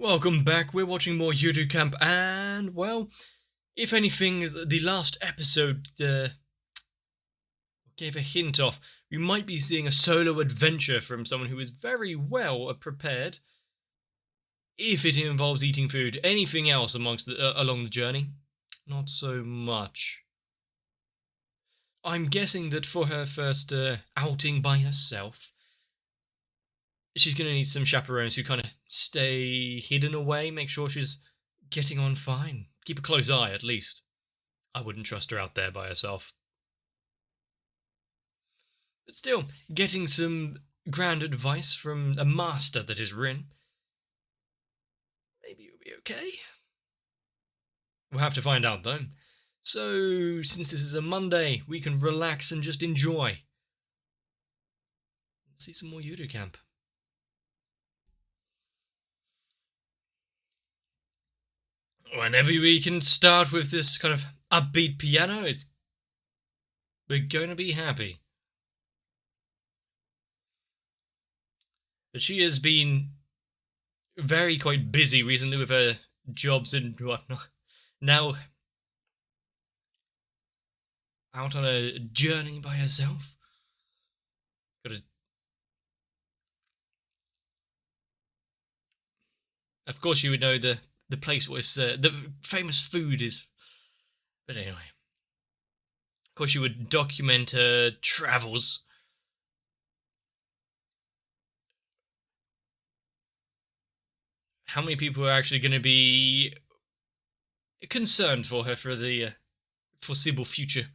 Welcome back. We're watching more Yuru Camp, and well, if anything, the last episode gave a hint of we might be seeing a solo adventure from someone who is very well prepared. If it involves eating food, anything else along the journey, not so much. I'm guessing that for her first outing by herself, she's going to need some chaperones who kind of stay hidden away, make sure she's getting on fine. Keep a close eye, at least. I wouldn't trust her out there by herself. But still, getting some grand advice from a master that is Rin. Maybe it'll be okay. We'll have to find out, though. So, since this is a Monday, we can relax and just enjoy. Let's see some more Yuru Camp. Whenever we can start with this kind of upbeat piano, we're going to be happy. But she has been quite busy recently with her jobs and whatnot. Now, out on a journey by herself. Of course, you would know the place where the famous food is. But anyway. Of course, you would document her travels. How many people are actually going to be concerned for her for the foreseeable future?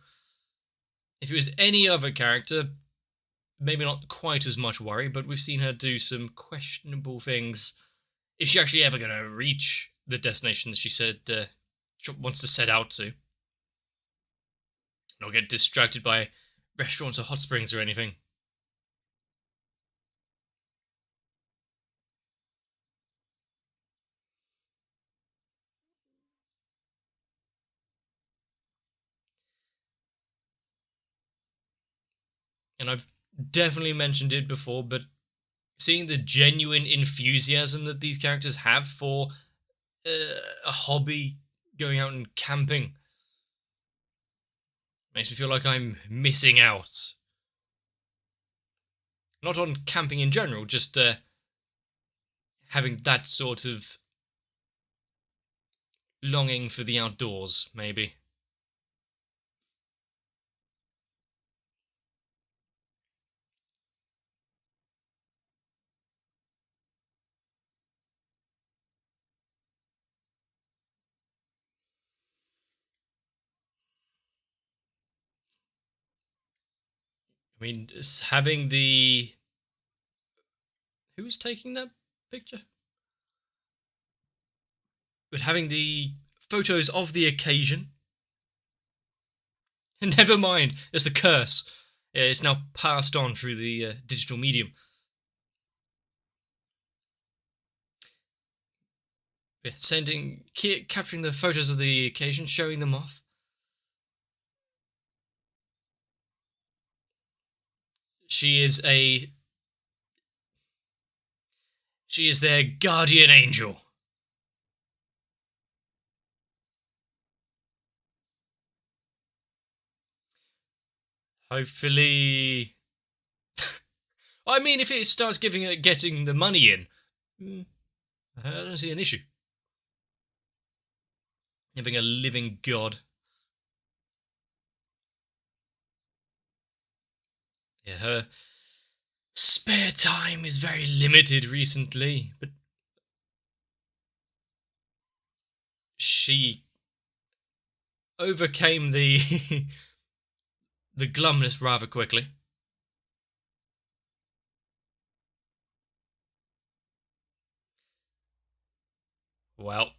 If it was any other character, maybe not quite as much worry, but we've seen her do some questionable things. Is she actually ever going to reach the destination that she said she wants to set out to? Not get distracted by restaurants or hot springs or anything. And I've definitely mentioned it before, but seeing the genuine enthusiasm that these characters have for a hobby, going out and camping, makes me feel like I'm missing out. Not on camping in general, just having that sort of longing for the outdoors, maybe. I mean, having the... Who is taking that picture? But having the photos of the occasion. Never mind, it's the curse. It's now passed on through the digital medium. Capturing the photos of the occasion, showing them off. She is their guardian angel. Hopefully... I mean, if it starts getting the money in, I don't see an issue. Having a living god. Yeah, her spare time is very limited recently, but she overcame the the glumness rather quickly. Well,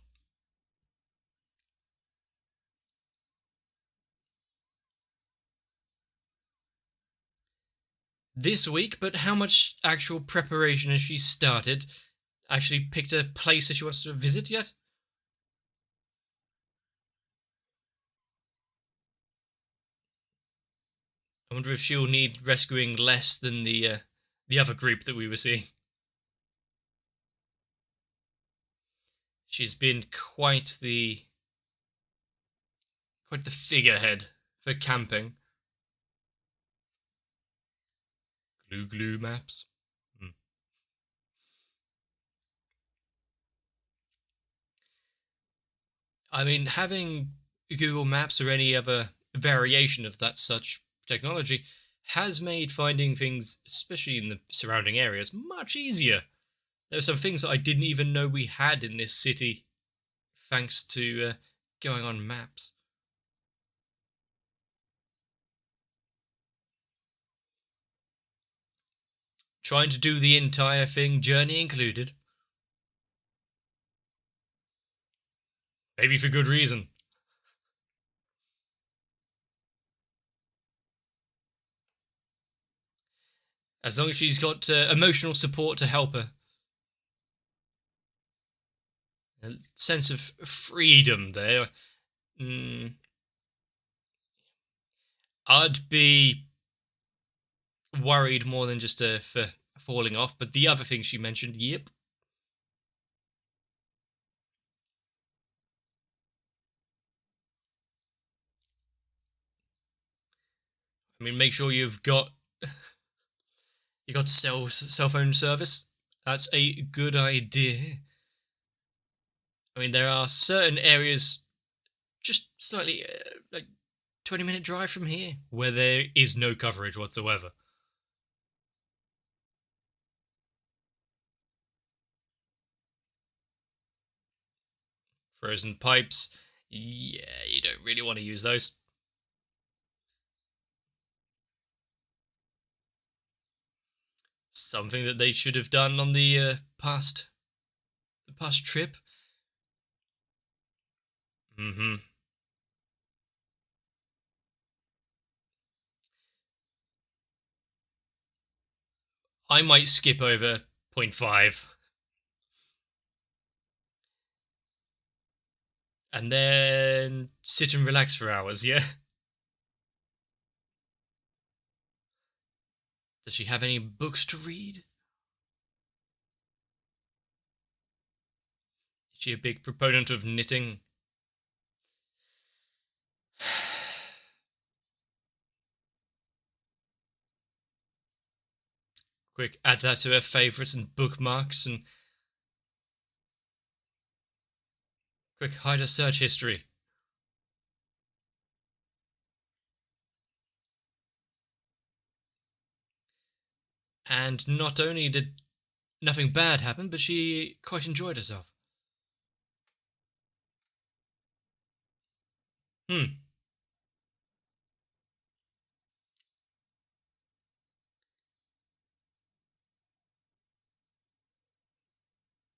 this week, but how much actual preparation has she started? Actually picked a place that she wants to visit yet? I wonder if she'll need rescuing less than the other group that we were seeing. She's been quite the figurehead for camping. Glue maps. I mean, having Google Maps or any other variation of that such technology has made finding things, especially in the surrounding areas, much easier. There are some things that I didn't even know we had in this city, thanks to going on maps. Trying to do the entire thing, journey included. Maybe for good reason. As long as she's got emotional support to help her. A sense of freedom there. I'd be worried more than just for falling off, but the other thing she mentioned, yep. I mean, make sure you've got cell phone service. That's a good idea. I mean, there are certain areas just slightly like 20-minute drive from here where there is no coverage whatsoever. Frozen pipes, yeah, you don't really want to use those. Something that they should have done on the past trip. I might skip over 0.5. And then sit and relax for hours, yeah? Does she have any books to read? Is she a big proponent of knitting? Quick, add that to her favourites and bookmarks and quick, hide her search history. And not only did nothing bad happen, but she quite enjoyed herself.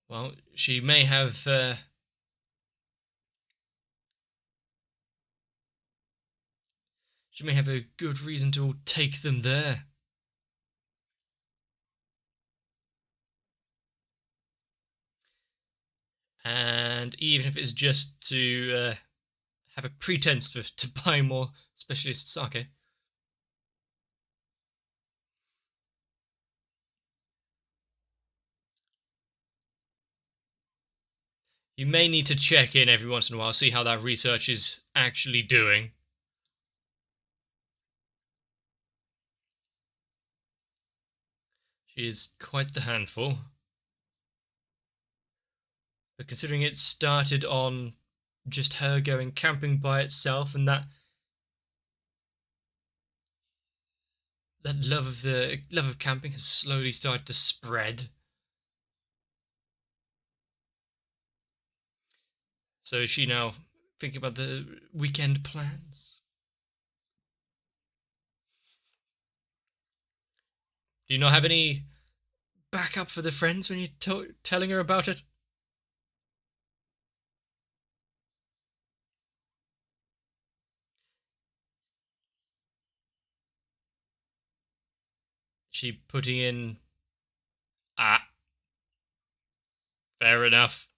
Well, she may have a good reason to take them there. And even if it's just to have a pretense to buy more specialist sake. You may need to check in every once in a while, see how that research is actually doing. She is quite the handful. But considering it started on just her going camping by itself and that love of camping has slowly started to spread. So is she now thinking about the weekend plans? Do you not have any backup for the friends when you're telling her about it? She putting in... fair enough.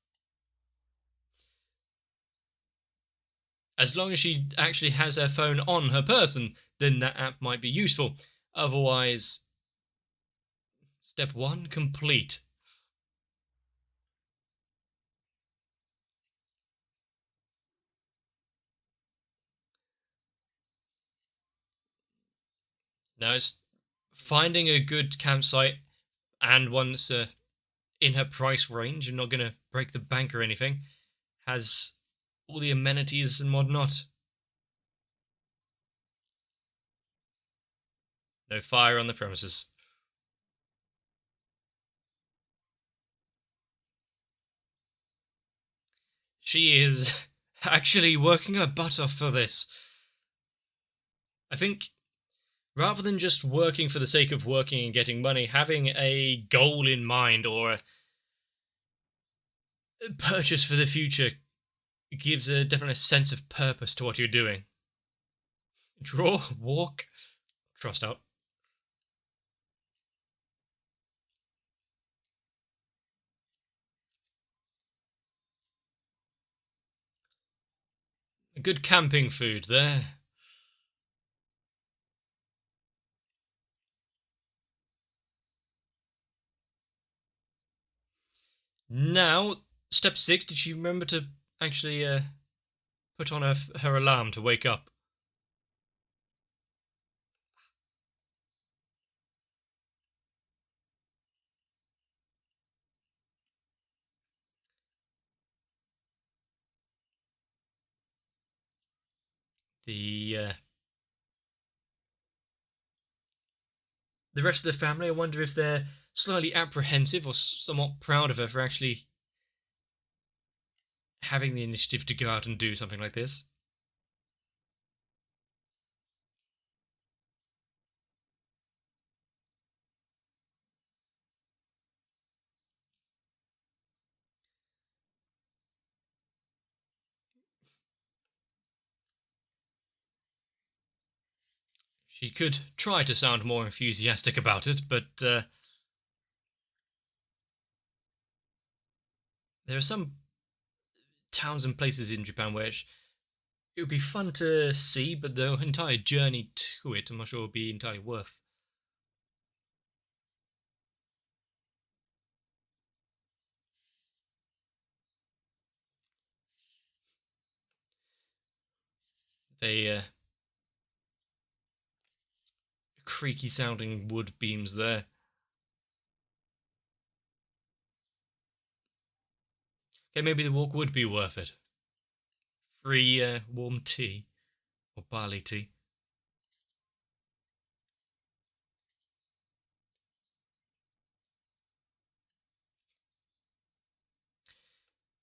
As long as she actually has her phone on her person, then that app might be useful. Otherwise, step 1 complete. Now it's finding a good campsite and one that's in her price range and not going to break the bank or anything. Has all the amenities and whatnot. No fire on the premises. She is actually working her butt off for this. I think rather than just working for the sake of working and getting money, having a goal in mind or a purchase for the future gives a definite sense of purpose to what you're doing. Draw, walk, crossed out. Good camping food there. Now, step 6, did she remember to actually put on her alarm to wake up? The the rest of the family, I wonder if they're slightly apprehensive or somewhat proud of her for actually having the initiative to go out and do something like this. She could try to sound more enthusiastic about it, but there are some towns and places in Japan where it would be fun to see, but the entire journey to it, I'm not sure, would be entirely worth. They creaky sounding wood beams there. Okay, maybe the walk would be worth it. Free warm tea or barley tea.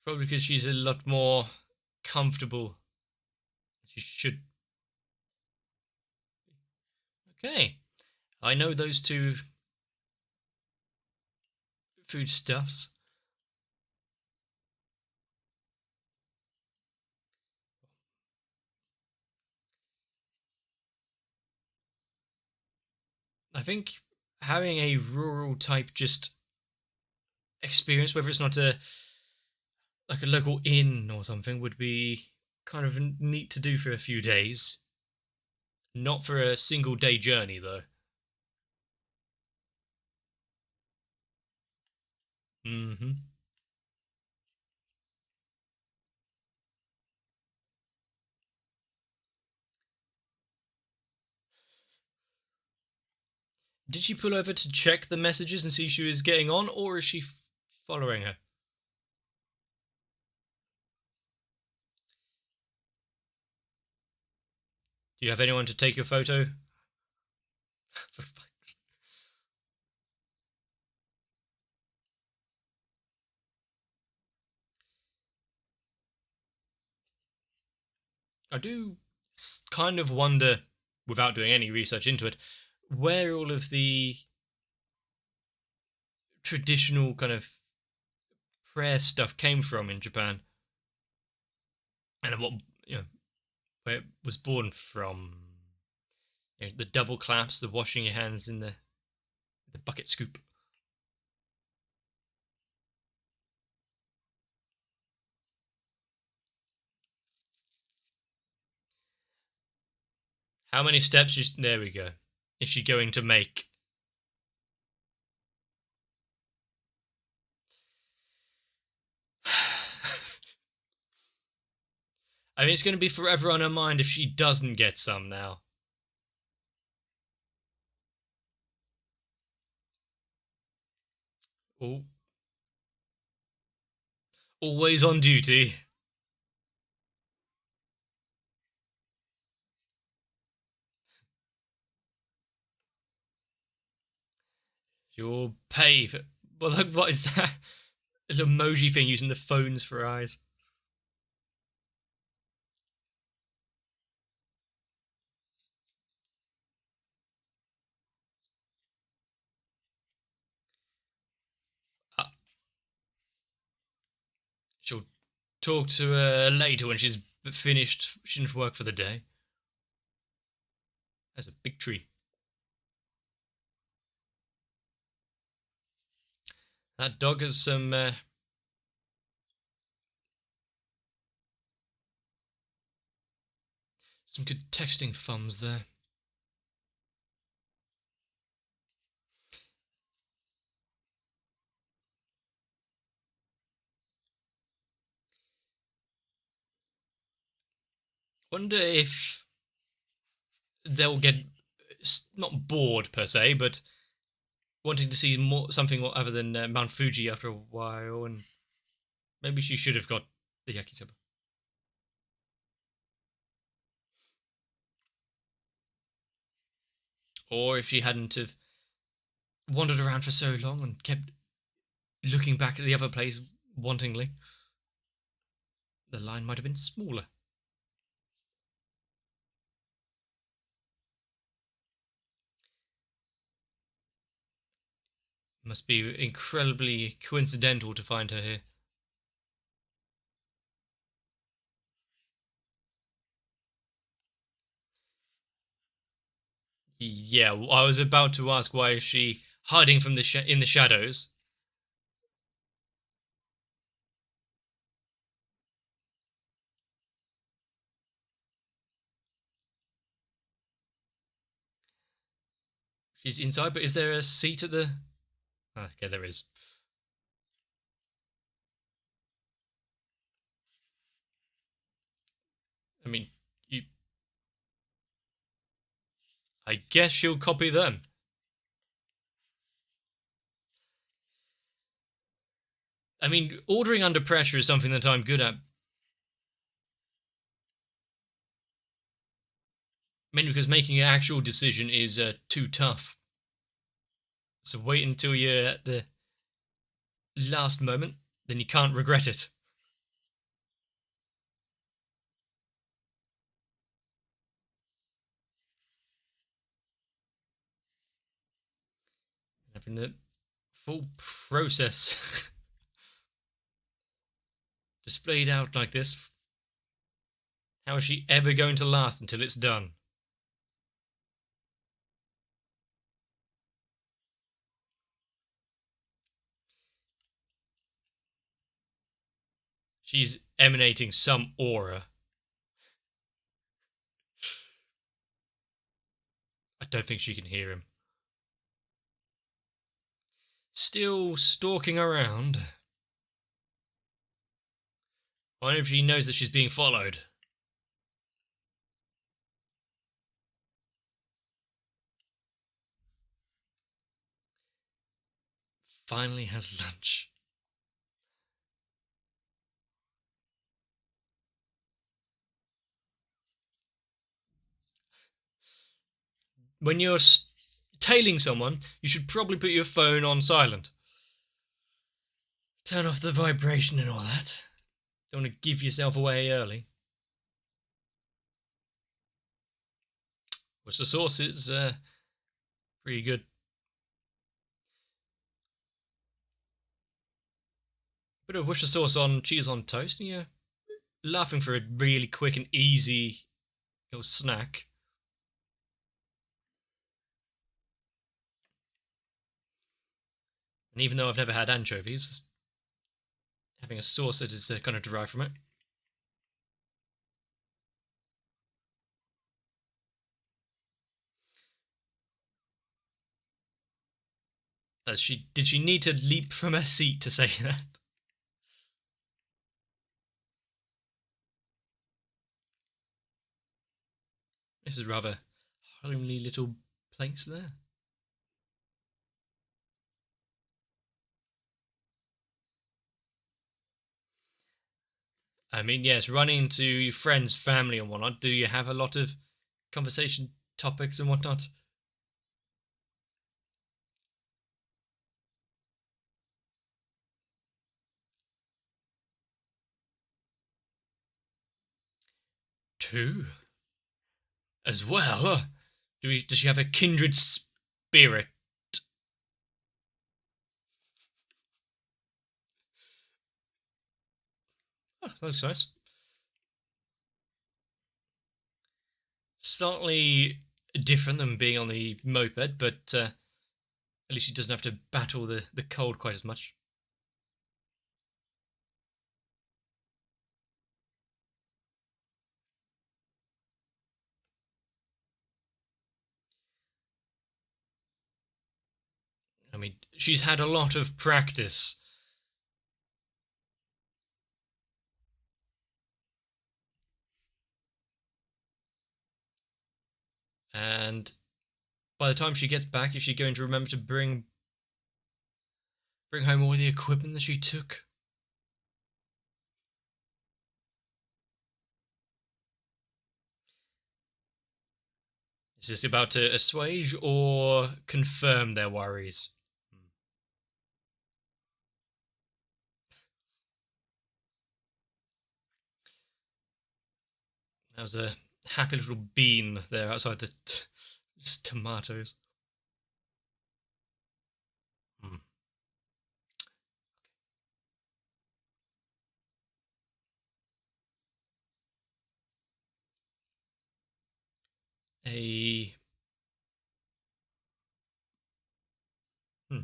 Probably because she's a lot more comfortable. She should. Okay, I know those two foodstuffs. I think having a rural type just experience, whether it's not a like a local inn or something, would be kind of neat to do for a few days. Not for a single day journey though. Mm-hmm. Did she pull over to check the messages and see she was getting on, or is she following her? Do you have anyone to take your photo? I do kind of wonder, without doing any research into it, where all of the traditional kind of prayer stuff came from in Japan, and what where it was born from. The double claps, the washing your hands in the bucket scoop. How many steps? There we go. Is she going to make? I mean, it's going to be forever on her mind if she doesn't get some now. Oh, always on duty. You'll pay for. Well, look, what is that? An emoji thing using the phones for eyes. Uh, she'll talk to her later when she's finished work for the day. That's a big tree. That dog has some good texting thumbs there. Wonder if they'll get not bored per se, but wanting to see more something other than Mount Fuji after a while, and maybe she should have got the yakisoba. Or if she hadn't have wandered around for so long and kept looking back at the other place wantingly, the line might have been smaller. Must be incredibly coincidental to find her here. Yeah, I was about to ask why is she hiding from in the shadows. She's inside, but is there a seat at the? Okay, there is. I mean, you. I guess she'll copy them. I mean, ordering under pressure is something that I'm good at. Mainly because making an actual decision is too tough. So wait until you're at the last moment, then you can't regret it. Having the full process displayed out like this, how is she ever going to last until it's done? She's emanating some aura. I don't think she can hear him. Still stalking around. I wonder if she knows that she's being followed. Finally has lunch. When you're tailing someone, you should probably put your phone on silent. Turn off the vibration and all that. Don't want to give yourself away early. Which the sauce is pretty good. Bit of Worcester sauce on cheese on toast, and you're laughing for a really quick and easy little snack. And even though I've never had anchovies, having a sauce that is kind of derived from it. Did she need to leap from her seat to say that? This is rather homely little place there. I mean, yes, running into your friends, family, and whatnot. Do you have a lot of conversation topics and whatnot? Two as well. Does she have a kindred spirit? Oh, that's nice. Slightly different than being on the moped, but at least she doesn't have to battle the cold quite as much. I mean, she's had a lot of practice. And by the time she gets back, is she going to remember to bring home all the equipment that she took? Is this about to assuage or confirm their worries? That was a happy little bean there outside the just tomatoes. Hmm. A hmm.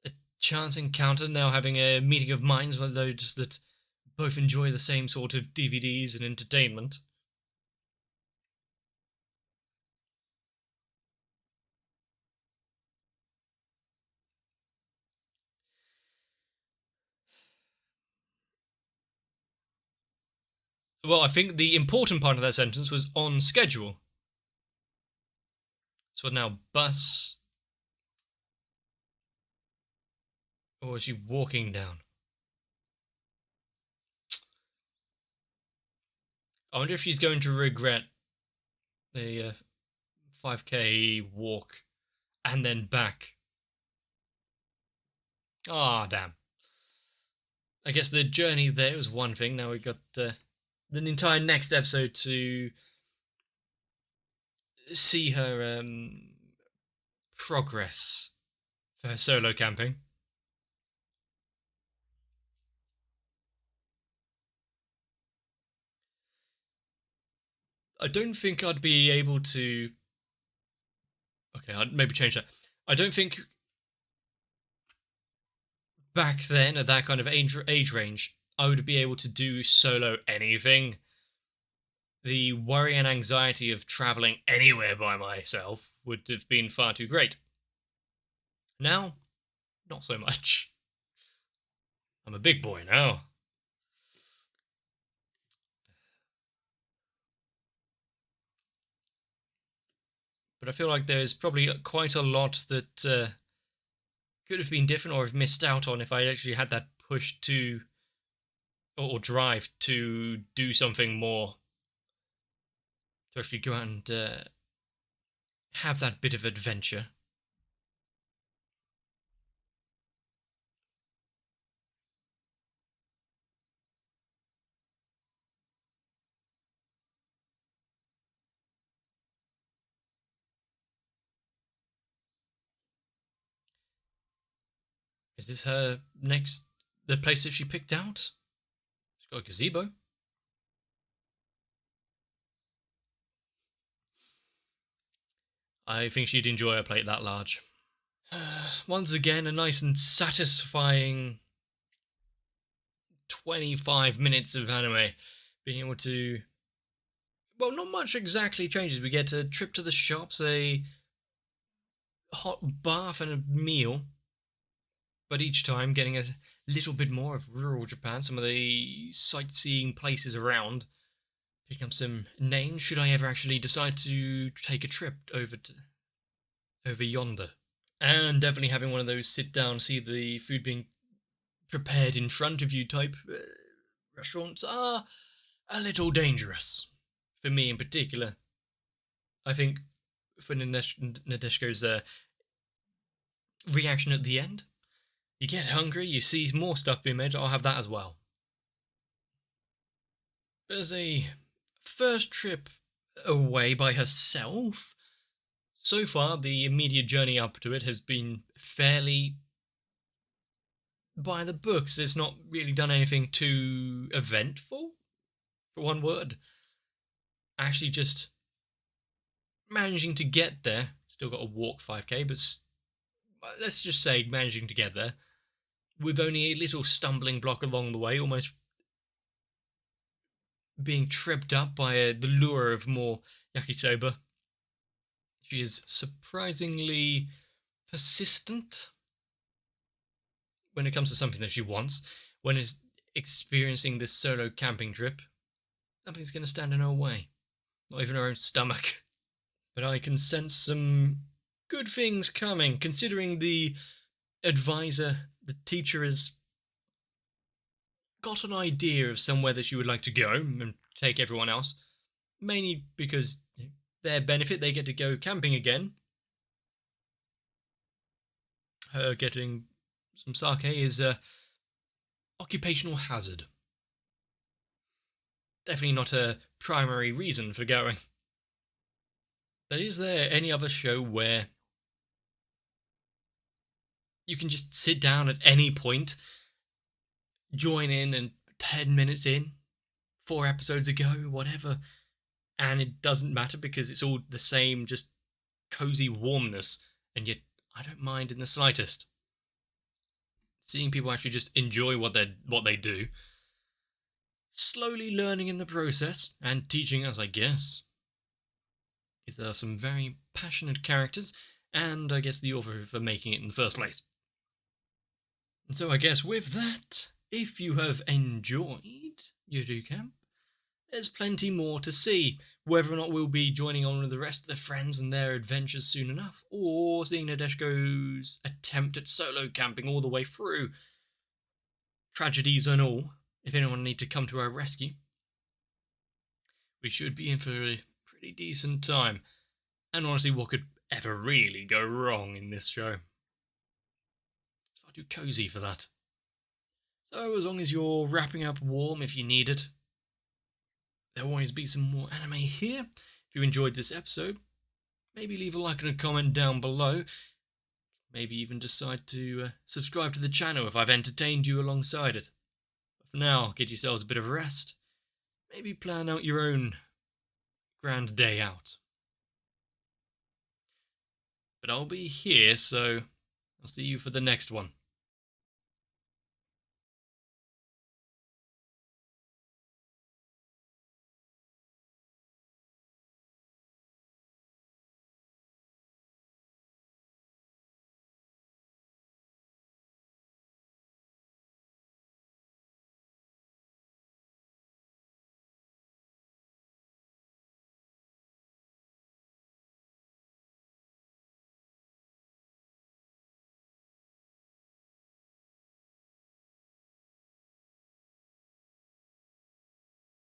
A chance encounter, now having a meeting of minds with those that both enjoy the same sort of DVDs and entertainment. Well, I think the important part of that sentence was on schedule. So now bus, or is she walking down? I wonder if she's going to regret the 5k walk and then back. Ah, damn. I guess the journey there was one thing. Now we've got the entire next episode to see her progress for her solo camping. I don't think I'd be able to. Okay, I'd maybe change that. I don't think back then at that kind of age range I would be able to do solo anything. The worry and anxiety of traveling anywhere by myself would have been far too great. Now, not so much. I'm a big boy now. But I feel like there's probably quite a lot that could have been different or have missed out on if I actually had that push to or drive to do something more, to actually go out and have that bit of adventure. Is this her next, the place that she picked out? She's got a gazebo. I think she'd enjoy a plate that large. Once again, a nice and satisfying 25 minutes of anime. Being able to. Well, not much exactly changes. We get a trip to the shops, a hot bath, and a meal. But each time getting a little bit more of rural Japan, some of the sightseeing places around, picking up some names should I ever actually decide to take a trip over yonder. And definitely having one of those sit down, see the food being prepared in front of you type restaurants are a little dangerous. For me in particular. I think for Nadeshko's reaction at the end, you get hungry, you see more stuff being made, I'll have that as well. But as a first trip away by herself, so far the immediate journey up to it has been fairly by the books. It's not really done anything too eventful, for one word. Actually just managing to get there. Still got to walk 5k, but let's just say managing to get there with only a little stumbling block along the way, almost being tripped up by the lure of more yakisoba. She is surprisingly persistent when it comes to something that she wants. When it's experiencing this solo camping trip, nothing's going to stand in her way. Not even her own stomach. But I can sense some good things coming, considering the advisor, the teacher, has got an idea of somewhere that she would like to go and take everyone else. Mainly because their benefit, they get to go camping again. Her getting some sake is a occupational hazard. Definitely not a primary reason for going. But is there any other show where you can just sit down at any point, join in, and 10 minutes in, 4 episodes ago, whatever, and it doesn't matter because it's all the same, just cozy warmness, and yet I don't mind in the slightest. Seeing people actually just enjoy what they do, slowly learning in the process, and teaching us, I guess. There are some very passionate characters, and I guess the author for making it in the first place. And so I guess with that, if you have enjoyed Yuru Camp, there's plenty more to see. Whether or not we'll be joining on with the rest of the friends and their adventures soon enough, or seeing Nadeshko's attempt at solo camping all the way through, tragedies and all, if anyone need to come to our rescue, we should be in for a pretty decent time. And honestly, what could ever really go wrong in this show? It's far too cozy for that. So as long as you're wrapping up warm if you need it, there'll always be some more anime here. If you enjoyed this episode, maybe leave a like and a comment down below. Maybe even decide to subscribe to the channel if I've entertained you alongside it. But for now, get yourselves a bit of rest. Maybe plan out your own grand day out. But I'll be here, so I'll see you for the next one.